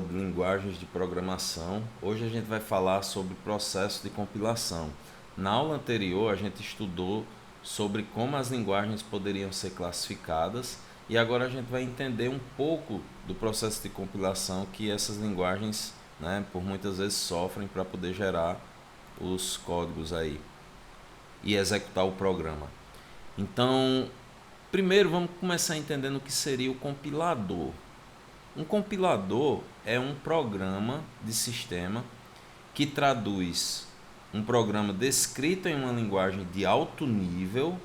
De linguagens de programação. Hoje a gente vai falar sobre processo de compilação. Na aula anterior a gente estudou sobre como as linguagens poderiam ser classificadas e agora a gente vai entender um pouco do processo de compilação que essas linguagens, né, por muitas vezes sofrem para poder gerar os códigos aí e executar o programa. Então, primeiro vamos começar entendendo o que seria o compilador. Um compilador é um programa de sistema que traduz um programa descrito em uma linguagem de alto nível.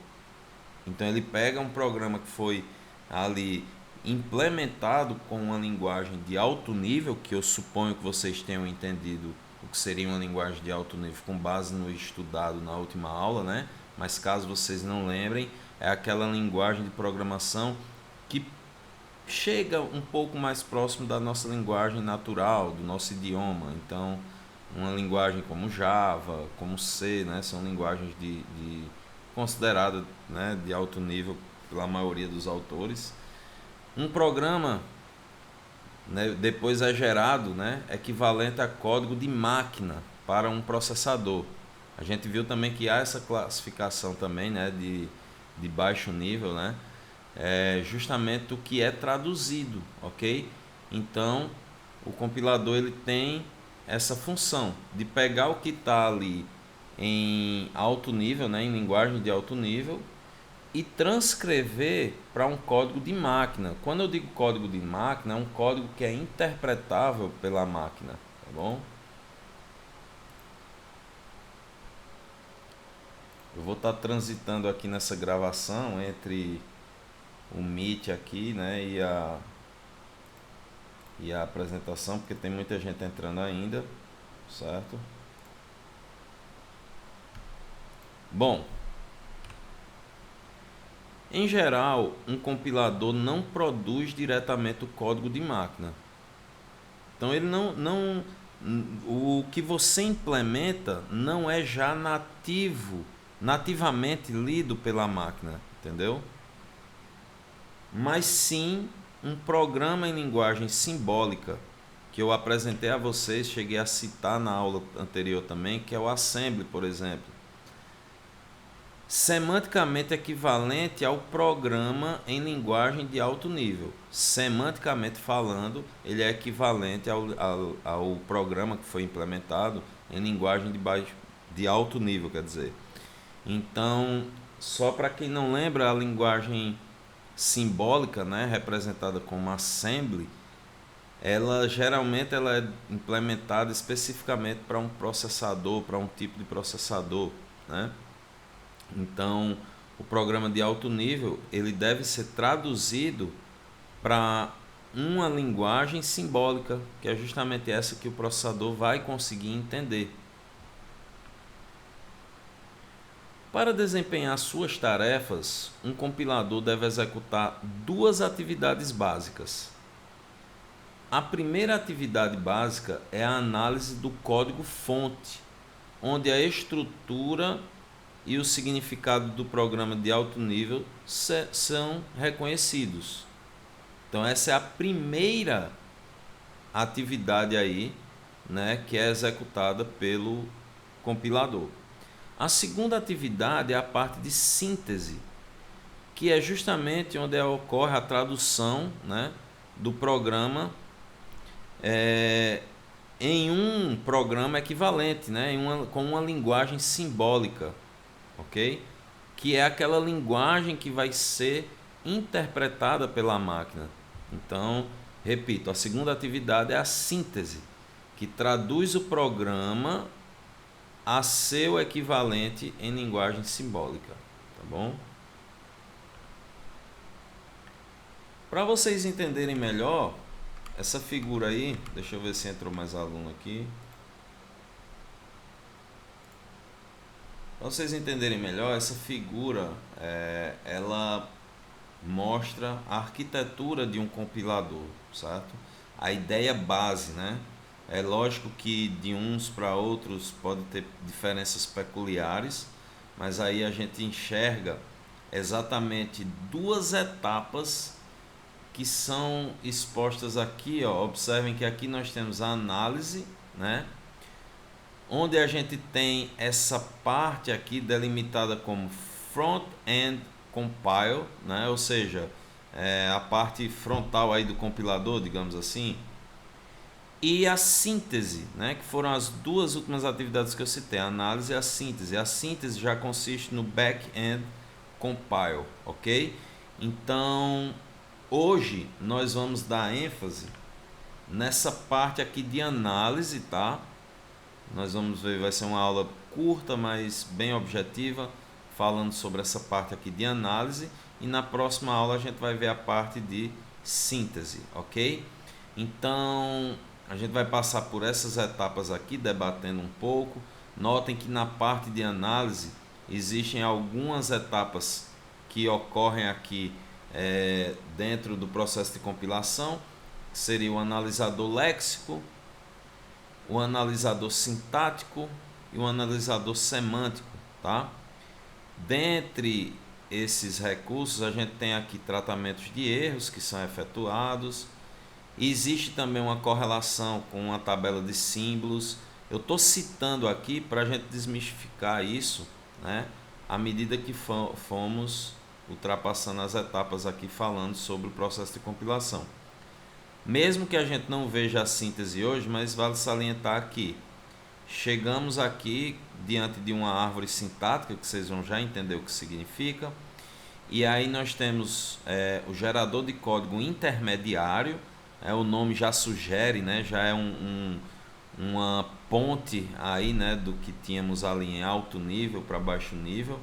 Então ele pega um programa que foi ali implementado com uma linguagem de alto nível, que eu suponho que vocês tenham entendido o que seria uma linguagem de alto nível com base no estudado na última aula, né? Mas caso vocês não lembrem, é aquela linguagem de programação que chega um pouco mais próximo da nossa linguagem natural, do nosso idioma. Então, uma linguagem como Java, como C, né, são linguagens de consideradas, né, de alto nível pela maioria dos autores. Um programa, né, depois é gerado, né, equivalente a código de máquina para um processador. A gente viu também que há essa classificação também, né, de baixo nível, né, é justamente o que é traduzido, ok? Então, o compilador ele tem essa função de pegar o que está ali em alto nível, né, em linguagem de alto nível, e transcrever para um código de máquina. Quando eu digo código de máquina, é um código que é interpretável pela máquina, tá bom? Eu vou estar transitando aqui nessa gravação entre o Meet aqui, né, e a apresentação, porque tem muita gente entrando ainda, certo? Bom, em geral, um compilador não produz diretamente o código de máquina. Então ele não o que você implementa não é já nativamente lido pela máquina, entendeu? Mas sim um programa em linguagem simbólica que eu apresentei a vocês, cheguei a citar na aula anterior também, que é o assembly, por exemplo. Semanticamente equivalente ao programa em linguagem de alto nível. Semanticamente falando, ele é equivalente ao programa que foi implementado em linguagem de alto nível, quer dizer. Então, só para quem não lembra, a linguagem simbólica, né, representada como assembly, ela geralmente ela é implementada especificamente para um processador, para um tipo de processador, né? Então, o programa de alto nível ele deve ser traduzido para uma linguagem simbólica, que é justamente essa que o processador vai conseguir entender. Para desempenhar suas tarefas, um compilador deve executar duas atividades básicas. A primeira atividade básica é a análise do código-fonte, onde a estrutura e o significado do programa de alto nível são reconhecidos. Então essa é a primeira atividade aí, né, que é executada pelo compilador. A segunda atividade é a parte de síntese, que é justamente onde ocorre a tradução, né, do programa em um programa equivalente, né, com uma linguagem simbólica, ok? Que é aquela linguagem que vai ser interpretada pela máquina. Então, repito, a segunda atividade é a síntese, que traduz o programa a seu equivalente em linguagem simbólica, tá bom? Para vocês entenderem melhor, essa figura aí, deixa eu ver se entrou mais aluno aqui. Para vocês entenderem melhor, essa figura, ela mostra a arquitetura de um compilador, certo? A ideia base, né? É lógico que de uns para outros pode ter diferenças peculiares, mas aí a gente enxerga exatamente duas etapas que são expostas aqui, ó. Observem que aqui nós temos a análise, né? Onde a gente tem essa parte aqui delimitada como front-end compile, né? Ou seja, a parte frontal aí do compilador, digamos assim, e a síntese, né? Que foram as duas últimas atividades que eu citei, a análise e a síntese. A síntese já consiste no back-end compile, ok? Então, hoje nós vamos dar ênfase nessa parte aqui de análise, tá? Nós vamos ver, vai ser uma aula curta, mas bem objetiva, falando sobre essa parte aqui de análise, e na próxima aula a gente vai ver a parte de síntese, ok? Então, a gente vai passar por essas etapas aqui, debatendo um pouco. Notem que na parte de análise existem algumas etapas que ocorrem aqui dentro do processo de compilação, que seria o analisador léxico, o analisador sintático e o analisador semântico, tá? Dentre esses recursos, a gente tem aqui tratamentos de erros que são efetuados. Existe também uma correlação com uma tabela de símbolos. Eu estou citando aqui para a gente desmistificar isso, né? À medida que fomos ultrapassando as etapas aqui falando sobre o processo de compilação. Mesmo que a gente não veja a síntese hoje, mas vale salientar aqui. Chegamos aqui diante de uma árvore sintática, que vocês vão já entender o que significa. E aí nós temos o gerador de código intermediário. O nome já sugere, né? Já é uma ponte aí, né? Do que tínhamos ali em alto nível para baixo nível.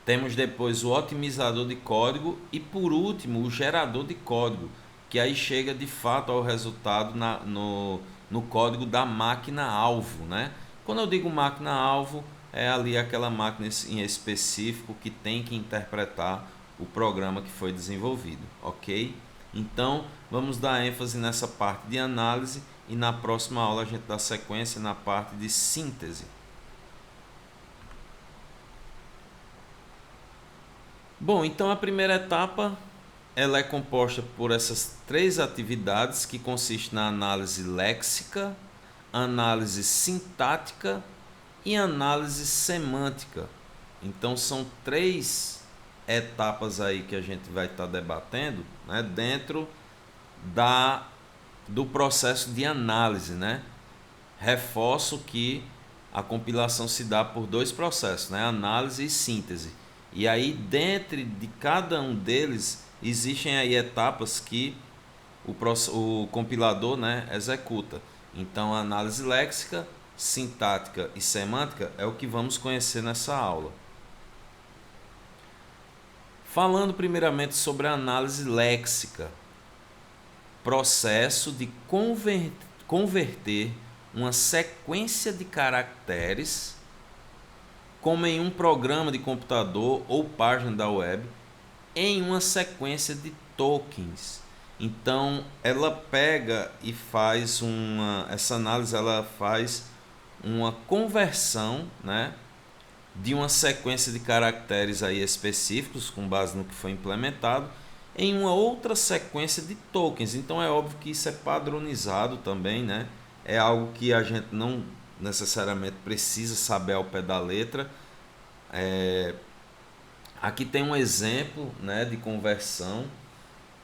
Temos depois o otimizador de código e por último o gerador de código, que aí chega de fato ao resultado no código da máquina-alvo, né? Quando eu digo máquina-alvo, é ali aquela máquina em específico que tem que interpretar o programa que foi desenvolvido, ok? Então, vamos dar ênfase nessa parte de análise e na próxima aula a gente dá sequência na parte de síntese. Bom, então a primeira etapa ela é composta por essas três atividades que consistem na análise léxica, análise sintática e análise semântica. Então são três etapas aí que a gente vai estar debatendo, né, dentro do processo de análise, né? Reforço que a compilação se dá por dois processos, né, análise e síntese. E aí dentro de cada um deles existem aí etapas que o compilador, né, executa. Então a análise léxica, sintática e semântica é o que vamos conhecer nessa aula. Falando primeiramente sobre a análise léxica, processo de converter uma sequência de caracteres, como em um programa de computador ou página da web, em uma sequência de tokens. Então ela pega e faz essa análise, ela faz uma conversão, né, de uma sequência de caracteres aí específicos com base no que foi implementado em uma outra sequência de tokens. Então é óbvio que isso é padronizado também, né? É algo que a gente não necessariamente precisa saber ao pé da letra. Aqui tem um exemplo, né, de conversão.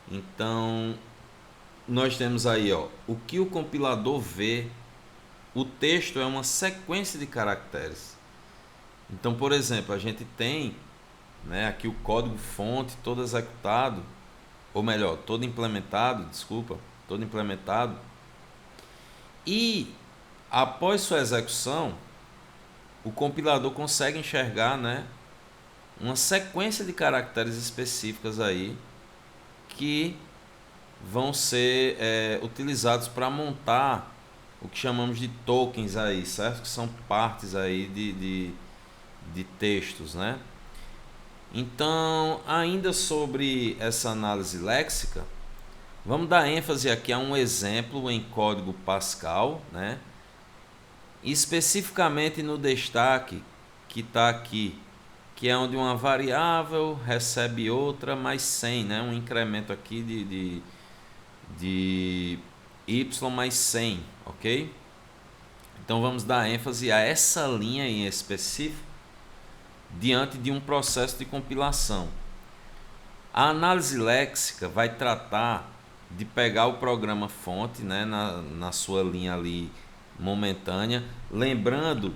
Então nós temos aí, ó, o que o compilador vê. O texto é uma sequência de caracteres. Então, por exemplo, a gente tem, né, aqui o código fonte todo executado, ou melhor, todo implementado, e após sua execução, o compilador consegue enxergar, né, uma sequência de caracteres específicas aí que vão ser utilizados para montar o que chamamos de tokens aí, certo? Que são partes aí de textos, né? Então, ainda sobre essa análise léxica, vamos dar ênfase aqui a um exemplo em código Pascal, né? Especificamente no destaque que está aqui, que é onde uma variável recebe outra mais 100, né? Um incremento aqui de y mais 100, ok? Então vamos dar ênfase a essa linha em específico diante de um processo de compilação. A análise léxica vai tratar de pegar o programa fonte, né, na sua linha ali momentânea, lembrando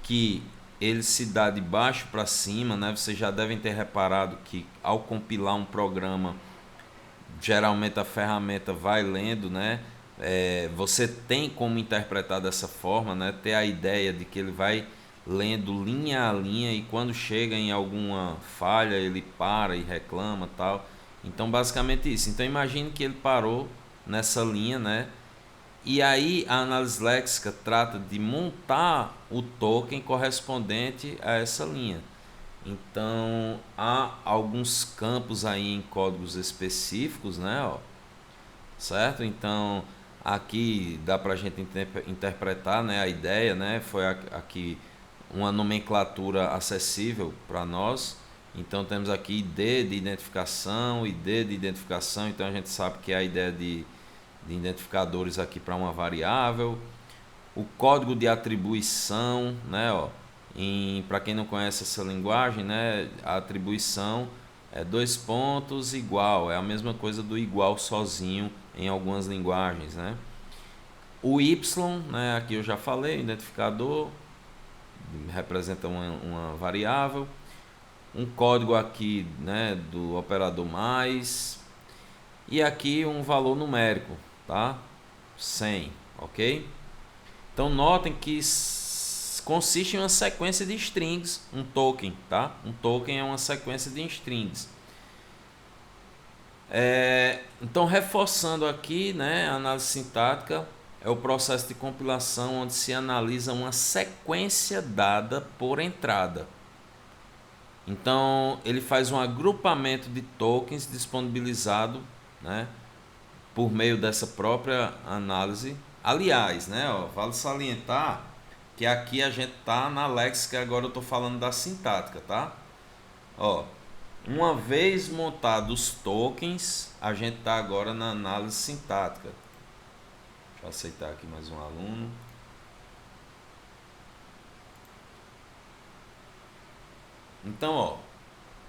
que ele se dá de baixo para cima, né? Vocês já devem ter reparado que ao compilar um programa, geralmente a ferramenta vai lendo, né? Você tem como interpretar dessa forma, né? Ter a ideia de que ele vai lendo linha a linha e quando chega em alguma falha ele para e reclama, tal. Então basicamente isso. Então imagine que ele parou nessa linha, né? E aí a análise léxica trata de montar o token correspondente a essa linha. Então há alguns campos aí em códigos específicos, né? Ó, certo? Então aqui dá para a gente interpretar, né? A ideia, né? Foi aqui uma nomenclatura acessível para nós. Então temos aqui ID de identificação, ID de identificação. Então a gente sabe que é a ideia de identificadores aqui para uma variável. O código de atribuição, né? Ó, para quem não conhece essa linguagem, né? A atribuição é dois pontos igual, é a mesma coisa do igual sozinho em algumas linguagens, né? O Y, né? Aqui eu já falei, identificador representa uma variável. Um código aqui, né? Do operador mais. E aqui um valor numérico, tá? 100, ok? Então notem que consiste em uma sequência de strings, um token, tá? Um token é uma sequência de strings. Então reforçando aqui, né, a análise sintática é o processo de compilação onde se analisa uma sequência dada por entrada. Então ele faz um agrupamento de tokens disponibilizado, né, por meio dessa própria análise. Aliás, né, ó, vale salientar que aqui a gente tá na léxica, agora eu estou falando da sintática, tá? Ó, uma vez montados os tokens, a gente tá agora na análise sintática. Deixa eu aceitar aqui mais um aluno. Então, ó,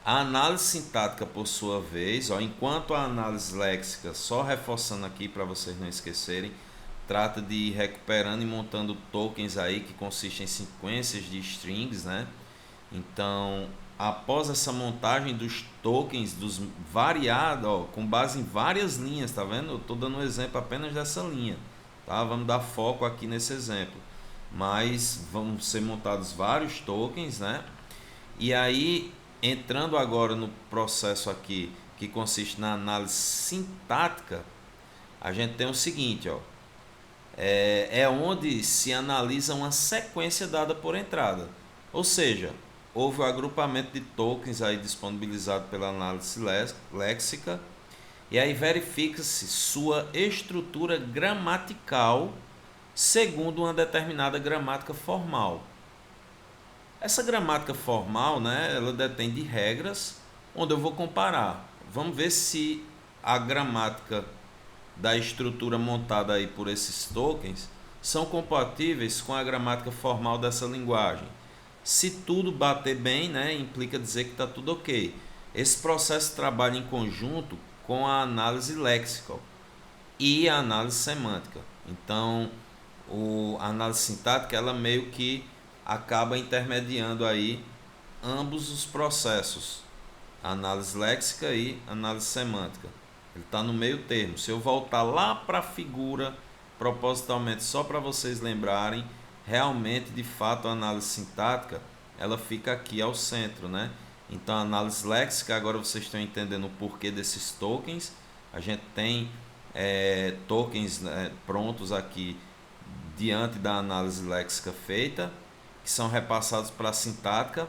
a análise sintática, por sua vez, ó, enquanto a análise léxica, só reforçando aqui para vocês não esquecerem, trata de ir recuperando e montando tokens aí que consistem em sequências de strings, né? Então, após essa montagem dos tokens, dos variados, ó, com base em várias linhas, tá vendo? Eu estou dando um exemplo apenas dessa linha, tá? Vamos dar foco aqui nesse exemplo. Mas vão ser montados vários tokens, né? E aí, entrando agora no processo aqui, que consiste na análise sintática, a gente tem o seguinte, ó. É onde se analisa uma sequência dada por entrada. Ou seja, houve o agrupamento de tokens aí disponibilizado pela análise léxica e aí verifica-se sua estrutura gramatical segundo uma determinada gramática formal. Essa gramática formal, né, ela detém de regras onde eu vou comparar. Vamos ver se a gramática da estrutura montada aí por esses tokens são compatíveis com a gramática formal dessa linguagem. Se tudo bater bem, né, implica dizer que está tudo ok. Esse processo trabalha em conjunto com a análise léxica e a análise semântica. Então, a análise sintática ela meio que acaba intermediando aí ambos os processos, a análise léxica e a análise semântica. Ele está no meio termo. Se eu voltar lá para a figura, propositalmente só para vocês lembrarem, realmente, de fato, a análise sintática ela fica aqui ao centro, né? Então, a análise léxica, agora vocês estão entendendo o porquê desses tokens. A gente tem tokens, né, prontos aqui diante da análise léxica feita, que são repassados para a sintática.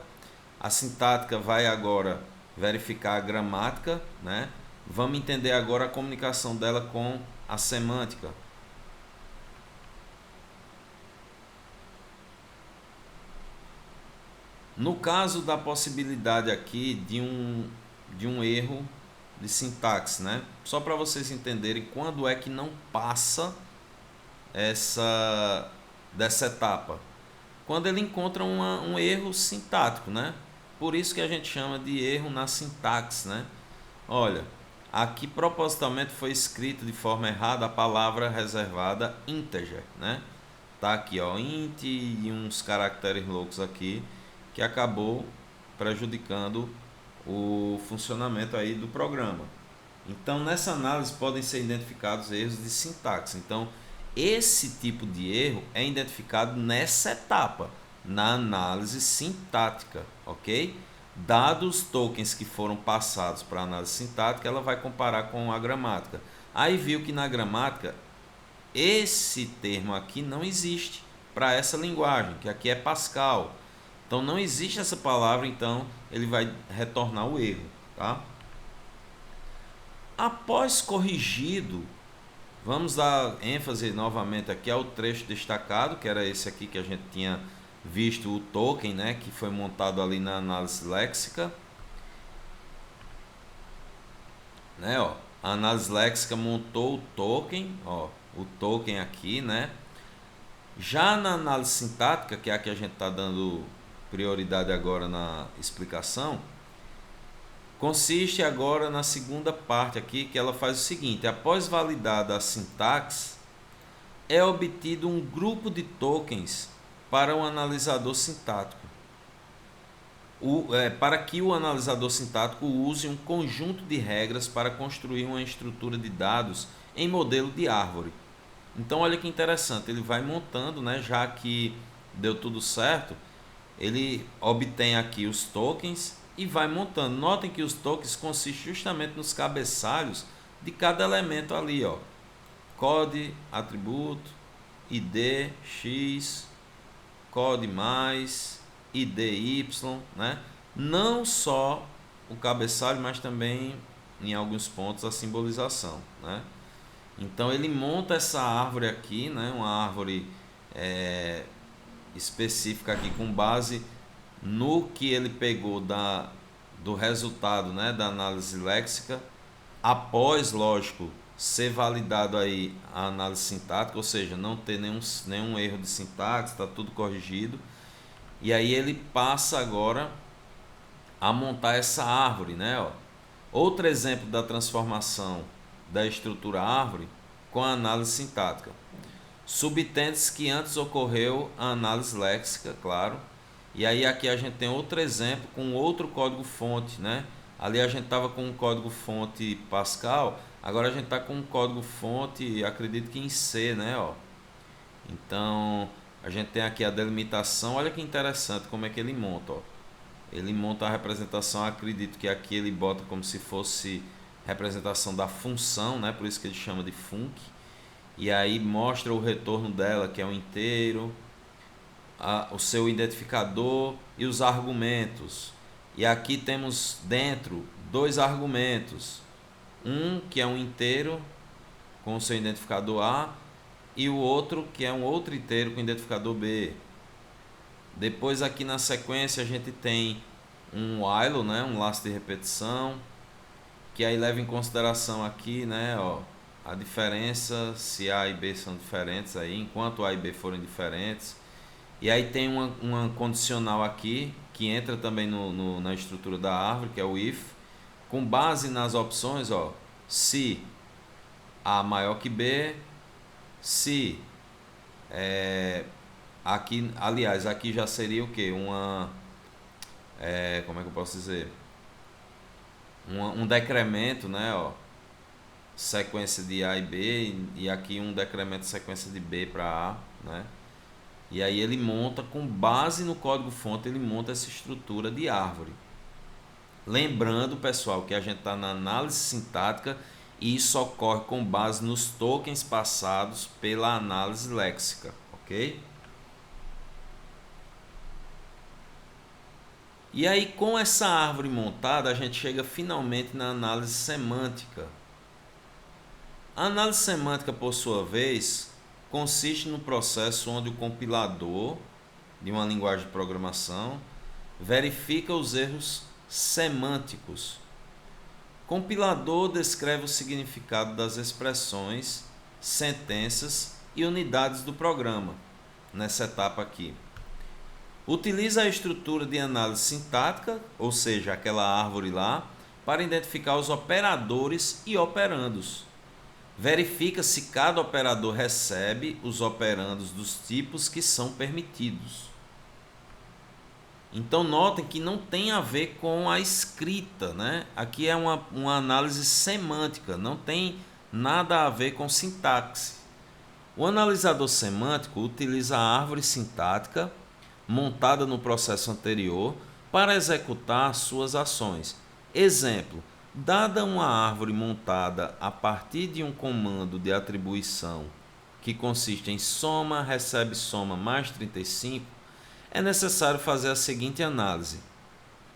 A sintática vai agora verificar a gramática, né? Vamos entender agora a comunicação dela com a semântica. No caso da possibilidade aqui de um erro de sintaxe, né? Só para vocês entenderem quando é que não passa dessa etapa. Quando ele encontra um erro sintático, né? Por isso que a gente chama de erro na sintaxe, né? Olha, aqui propositalmente foi escrito de forma errada a palavra reservada integer, né? Tá aqui, ó, int e uns caracteres loucos aqui que acabou prejudicando o funcionamento aí do programa. Então, nessa análise podem ser identificados erros de sintaxe. Então, esse tipo de erro é identificado nessa etapa, na análise sintática, ok? Dados os tokens que foram passados para a análise sintática, ela vai comparar com a gramática. Aí viu que na gramática esse termo aqui não existe para essa linguagem, que aqui é Pascal. Então não existe essa palavra, então ele vai retornar o erro, tá? Após corrigido, vamos dar ênfase novamente aqui ao trecho destacado, que era esse aqui que a gente tinha visto o token, né, que foi montado ali na análise léxica, né, ó. A análise léxica montou o token, ó, o token aqui, né? Já na análise sintática, que é a que a gente está dando prioridade agora na explicação, consiste agora na segunda parte aqui, que ela faz o seguinte: após validada a sintaxe, é obtido um grupo de tokens para um analisador sintático. Para que o analisador sintático use um conjunto de regras para construir uma estrutura de dados em modelo de árvore. Então olha que interessante, ele vai montando, né, já que deu tudo certo, ele obtém aqui os tokens e vai montando. Notem que os tokens consistem justamente nos cabeçalhos de cada elemento ali, ó. Code, atributo, id, x, code mais, id, y, né? Não só o cabeçalho, mas também em alguns pontos a simbolização, né? Então ele monta essa árvore aqui, né? Uma árvore específica aqui com base no que ele pegou do resultado, né, da análise léxica, após, lógico, ser validado aí a análise sintática, ou seja, não ter nenhum erro de sintaxe, está tudo corrigido. E aí ele passa agora a montar essa árvore, né? Ó. Outro exemplo da transformação da estrutura árvore com a análise sintática. Subtende-se que antes ocorreu a análise léxica, claro. E aí aqui a gente tem outro exemplo com outro código-fonte, né? Ali a gente estava com um código-fonte Pascal, agora a gente está com um código-fonte, acredito que em C, né? Ó. Então a gente tem aqui a delimitação, olha que interessante como é que ele monta, ó. Ele monta a representação, acredito que aqui ele bota como se fosse representação da função, né? Por isso que ele chama de func. E aí mostra o retorno dela, que é um inteiro, o seu identificador e os argumentos. E aqui temos dentro dois argumentos, um que é um inteiro com o seu identificador A e o outro que é um outro inteiro com o identificador B. Depois aqui na sequência a gente tem um while, né, um laço de repetição, que aí leva em consideração aqui, né, ó, a diferença se A e B são diferentes aí, enquanto A e B forem diferentes. E aí tem uma condicional aqui que entra também na estrutura da árvore, que é o if, com base nas opções, ó, se A maior que B, se aqui, aliás, aqui já seria o que? Como é que eu posso dizer? Um decremento, né? Ó, sequência de A e B, e aqui um decremento de sequência de B para A, né? E aí ele monta, com base no código-fonte, ele monta essa estrutura de árvore. Lembrando, pessoal, que a gente está na análise sintática e isso ocorre com base nos tokens passados pela análise léxica, ok? E aí, com essa árvore montada, a gente chega finalmente na análise semântica. A análise semântica, por sua vez, consiste no processo onde o compilador de uma linguagem de programação verifica os erros semânticos. Compilador descreve o significado das expressões, sentenças e unidades do programa, nessa etapa aqui. Utiliza a estrutura de análise sintática, ou seja, aquela árvore lá, para identificar os operadores e operandos. Verifica se cada operador recebe os operandos dos tipos que são permitidos. Então notem que não tem a ver com a escrita, né? Aqui é uma análise semântica, não tem nada a ver com sintaxe. O analisador semântico utiliza a árvore sintática montada no processo anterior para executar suas ações. Exemplo: dada uma árvore montada a partir de um comando de atribuição que consiste em soma, recebe soma mais 35, é necessário fazer a seguinte análise.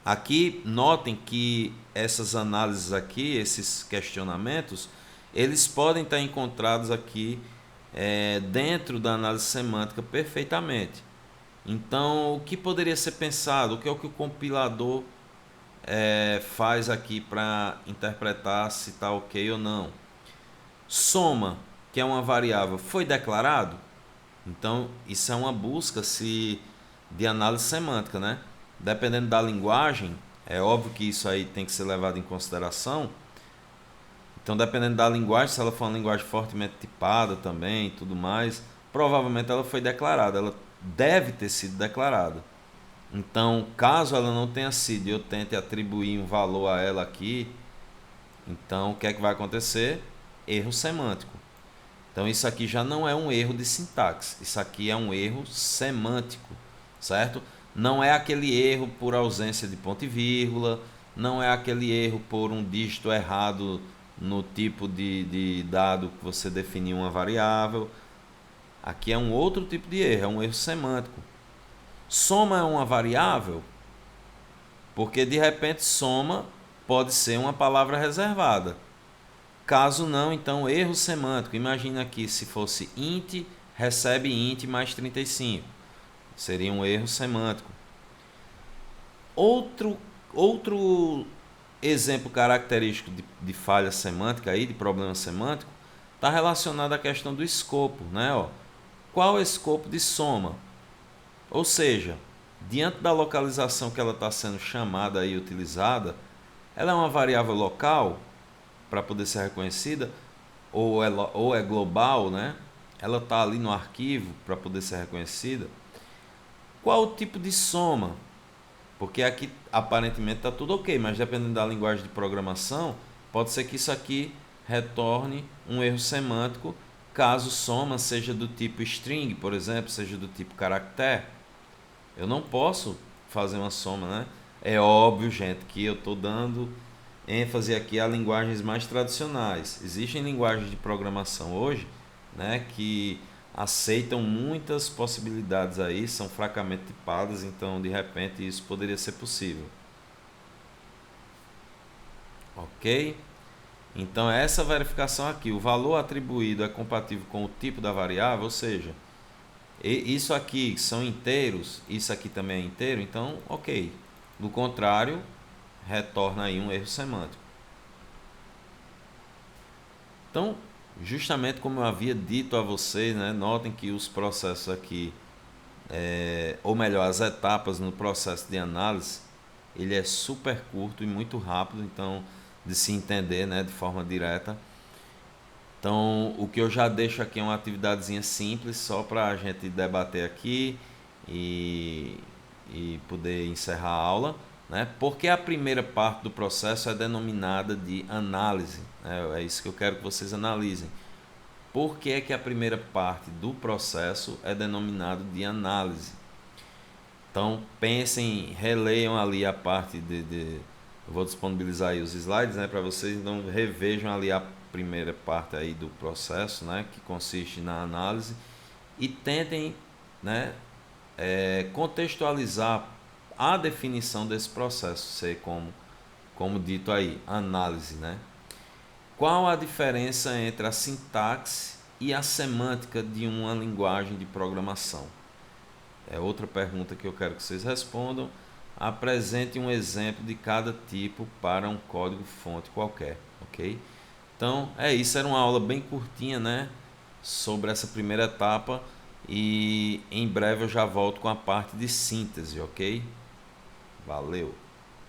Aqui, notem que essas análises aqui, esses questionamentos, eles podem estar encontrados aqui dentro da análise semântica perfeitamente. Então, o que poderia ser pensado? O que é o que o compilador faz aqui para interpretar se está ok ou não? Soma, que é uma variável, foi declarado? Então, isso é uma busca de análise semântica, né? Dependendo da linguagem, é óbvio que isso aí tem que ser levado em consideração. Então, dependendo da linguagem, se ela for uma linguagem fortemente tipada também e tudo mais, provavelmente ela foi declarada, ela deve ter sido declarada. Então, caso ela não tenha sido e eu tente atribuir um valor a ela aqui, então o que é que vai acontecer? Erro semântico. Então, isso aqui já não é um erro de sintaxe, isso aqui é um erro semântico, certo? Não é aquele erro por ausência de ponto e vírgula, não é aquele erro por um dígito errado no tipo de dado que você definiu uma variável. Aqui é um outro tipo de erro, é um erro semântico. Soma é uma variável, porque de repente soma pode ser uma palavra reservada. Caso não, então erro semântico. Imagina aqui se fosse int, recebe int mais 35. Seria um erro semântico. Outro exemplo característico de falha semântica, aí, de problema semântico, está relacionado à questão do escopo, né? Qual é o escopo de soma? Ou seja, diante da localização que ela está sendo chamada e utilizada, ela é uma variável local para poder ser reconhecida, ou é global, né? Ela está ali no arquivo para poder ser reconhecida. Qual o tipo de soma? Porque aqui aparentemente está tudo ok, mas dependendo da linguagem de programação, pode ser que isso aqui retorne um erro semântico caso soma seja do tipo string, por exemplo, seja do tipo caractere. Eu não posso fazer uma soma, né? É óbvio, gente, que eu estou dando ênfase aqui a linguagens mais tradicionais. Existem linguagens de programação hoje, né, que aceitam muitas possibilidades aí, são fracamente tipadas, então de repente isso poderia ser possível. Ok? Então essa verificação aqui, o valor atribuído é compatível com o tipo da variável, ou seja, isso aqui são inteiros, isso aqui também é inteiro, então ok. Do contrário, retorna aí um erro semântico. Então, justamente como eu havia dito a vocês, né, notem que os processos aqui, ou melhor, as etapas no processo de análise, ele é super curto e muito rápido, então, de se entender, né, de forma direta. Então, o que eu já deixo aqui é uma atividadezinha simples, só para a gente debater aqui e poder encerrar a aula, né? Porque a primeira parte do processo é denominada de análise, né? É isso que eu quero que vocês analisem. Por que é que a primeira parte do processo é denominada de análise? Então, pensem, releiam ali a parte eu vou disponibilizar aí os slides, né, para vocês, então revejam ali a primeira parte aí do processo, né, que consiste na análise, e tentem, né, contextualizar a definição desse processo, ser como dito aí, análise, né? Qual a diferença entre a sintaxe e a semântica de uma linguagem de programação? É outra pergunta que eu quero que vocês respondam. apresente um exemplo de cada tipo para um código-fonte qualquer, ok? Então é isso, era uma aula bem curtinha, né, sobre essa primeira etapa, e em breve eu já volto com a parte de síntese, ok? Valeu!